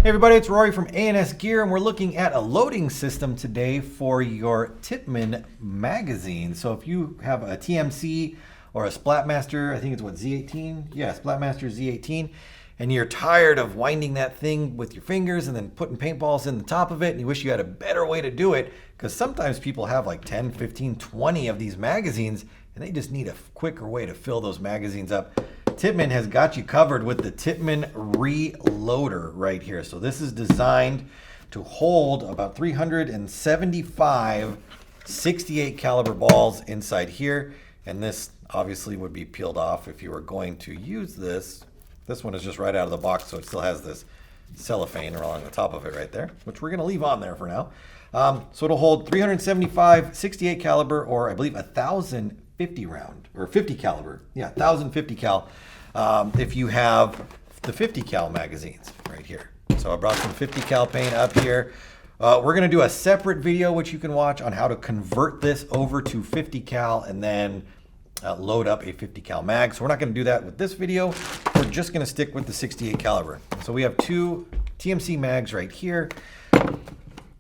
Hey everybody, it's Rory from A&S Gear, and we're looking at a loading system today for your Tippmann magazine. So if you have a TMC or a Splatmaster, I think it's what, Z18? Yeah, Splatmaster Z18, and you're tired of winding that thing with your fingers and then putting paintballs in the top of it, and you wish you had a better way to do it, because sometimes people have like 10, 15, 20 of these magazines, and they just need a quicker way to fill those magazines up. Tippmann has got you covered with the Tippmann Reloader right here. So this is designed to hold about 375 68 caliber balls inside here. And this obviously would be peeled off if you were going to use this. This one is just right out of the box, so it still has this cellophane along the top of it right there, which we're going to leave on there for now. So it'll hold 375 68 caliber, or I believe 1,050 round, or 50 caliber. Yeah, 1,050 cal. If you have the 50 cal magazines right here. So I brought some 50 cal paint up here. We're going to do a separate video which you can watch on how to convert this over to 50 cal and then load up a 50 cal mag. So we're not going to do that with this video. We're just going to stick with the 68 caliber. So we have two TMC mags right here.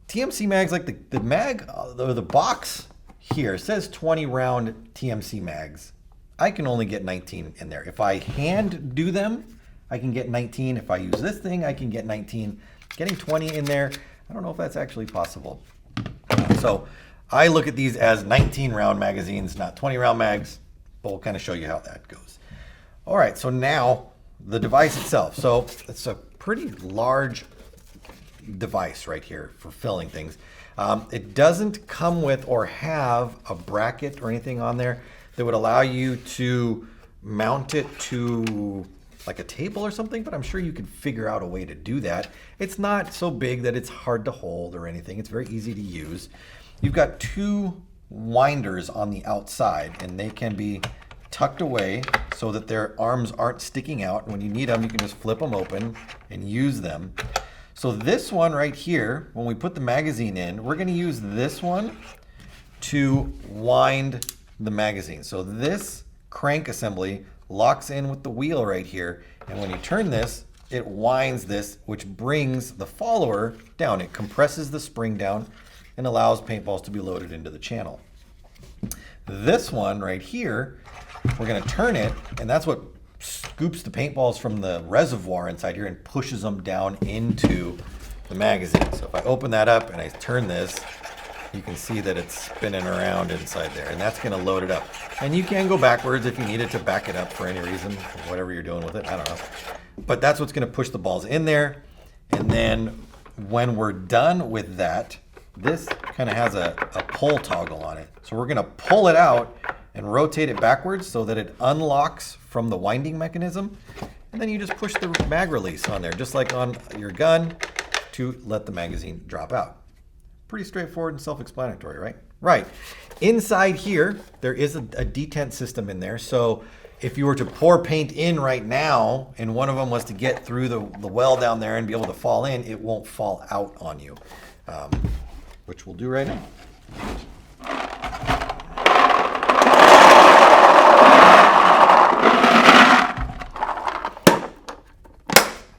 TMC mags, like the mag, the box here says 20 round TMC mags. I can only get 19 in there. If I hand do them, I can get 19. If I use this thing, I can get 19. Getting 20 in there, I don't know if that's actually possible. So I look at these as 19 round magazines, not 20 round mags, but we'll kind of show you how that goes. All right, so now the device itself. So it's a pretty large device right here for filling things. It doesn't come with or have a bracket or anything on there that would allow you to mount it to like a table or something, but I'm sure you could figure out a way to do that. It's not so big that it's hard to hold or anything. It's very easy to use. You've got two winders on the outside, and they can be tucked away so that their arms aren't sticking out. When you need them, you can just flip them open and use them. So this one right here, when we put the magazine in, we're going to use this one to wind the magazine. So this crank assembly locks in with the wheel right here, and when you turn this, it winds this, which brings the follower down. It compresses the spring down and allows paintballs to be loaded into the channel. This one right here, we're going to turn it, and that's what scoops the paintballs from the reservoir inside here and pushes them down into the magazine. So if I open that up and I turn this, you can see that it's spinning around inside there, and that's going to load it up. And you can go backwards if you needed to back it up for any reason, whatever you're doing with it, I don't know. But that's what's going to push the balls in there. And then when we're done with that, this kind of has a pull toggle on it. So we're going to pull it out and rotate it backwards so that it unlocks from the winding mechanism. And then you just push the mag release on there, just like on your gun, to let the magazine drop out. Pretty straightforward and self-explanatory, right? Right. Inside here, there is a detent system in there. So if you were to pour paint in right now, and one of them was to get through the well down there and be able to fall in, it won't fall out on you, which we'll do right now.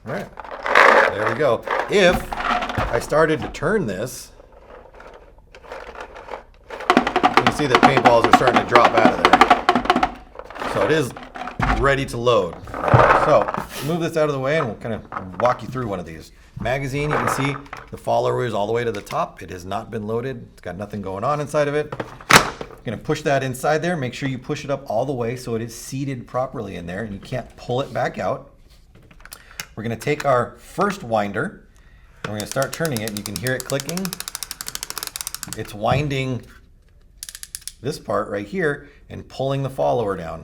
All right, there we go. If I started to turn this, see that paintballs are starting to drop out of there. So it is ready to load. So move this out of the way and we'll kind of walk you through one of these. Magazine, you can see the follower is all the way to the top. It has not been loaded. It's got nothing going on inside of it. You're going to push that inside there. Make sure you push it up all the way so it is seated properly in there and you can't pull it back out. We're going to take our first winder and we're going to start turning it, and you can hear it clicking. It's winding this part right here and pulling the follower down.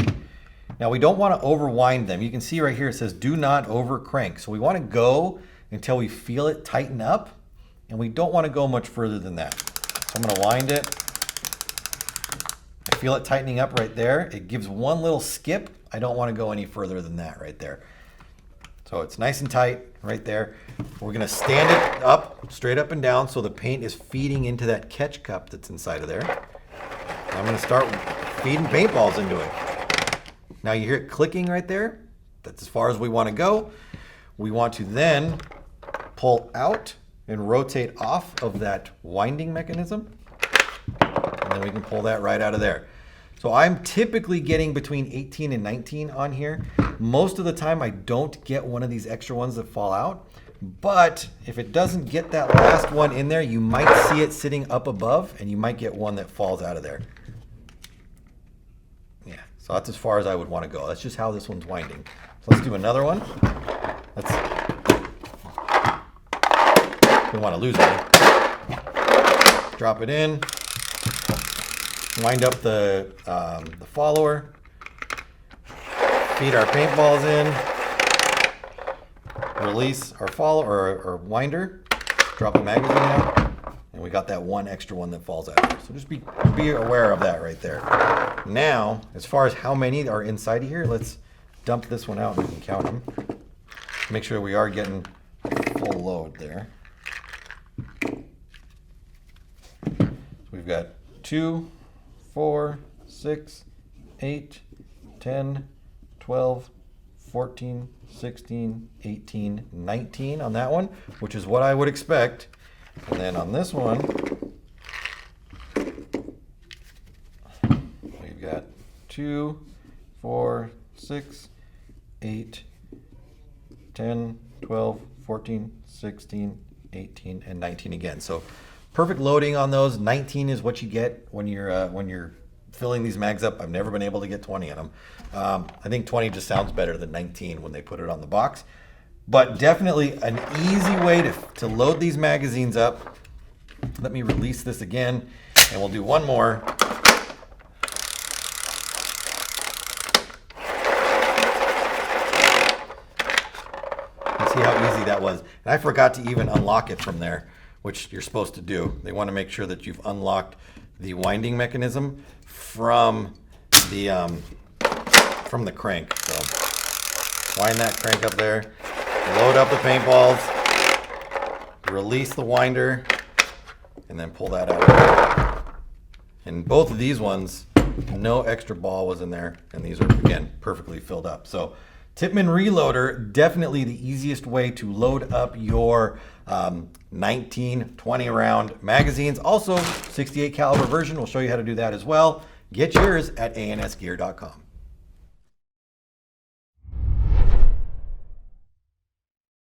Now we don't want to overwind them. You can see right here it says do not over crank. So we want to go until we feel it tighten up, and we don't want to go much further than that. So I'm going to wind it. I feel it tightening up right there. It gives one little skip. I don't want to go any further than that right there. So it's nice and tight right there. We're going to stand it up, straight up and down, so the paint is feeding into that catch cup that's inside of there. I'm going to start feeding paintballs into it. Now you hear it clicking right there. That's as far as we want to go. We want to then pull out and rotate off of that winding mechanism. And then we can pull that right out of there. So I'm typically getting between 18 and 19 on here. Most of the time I don't get one of these extra ones that fall out. But if it doesn't get that last one in there, you might see it sitting up above and you might get one that falls out of there. Yeah, so that's as far as I would want to go. That's just how this one's winding. So let's do another one. We don't want to lose any. Drop it in. Wind up the follower. Feed our paintballs in. Release our follower or winder. Drop the magazine out. And we got that one extra one that falls out here. So just be aware of that right there. Now, as far as how many are inside of here, let's dump this one out and we can count them. Make sure we are getting full load there. So we've got 2, 4, 6, 8, 10, 12, 14, 16, 18, 19 on that one, which is what I would expect. And then on this one, we've got 2, 4, 6, 8, 10, 12, 14, 16, 18, and 19 again. So perfect loading on those. 19 is what you get when you're filling these mags up. I've never been able to get 20 in them. I think 20 just sounds better than 19 when they put it on the box. But definitely an easy way to load these magazines up. Let me release this again, and we'll do one more. See how easy that was. And I forgot to even unlock it from there, which you're supposed to do. They want to make sure that you've unlocked the winding mechanism from the crank. So wind that crank up there, load up the paintballs, release the winder, and then pull that out. And both of these ones, no extra ball was in there, and these are, again, perfectly filled up. So Tippmann Reloader, definitely the easiest way to load up your 19, 20 round magazines. Also, 68 caliber version, we'll show you how to do that as well. Get yours at ansgear.com.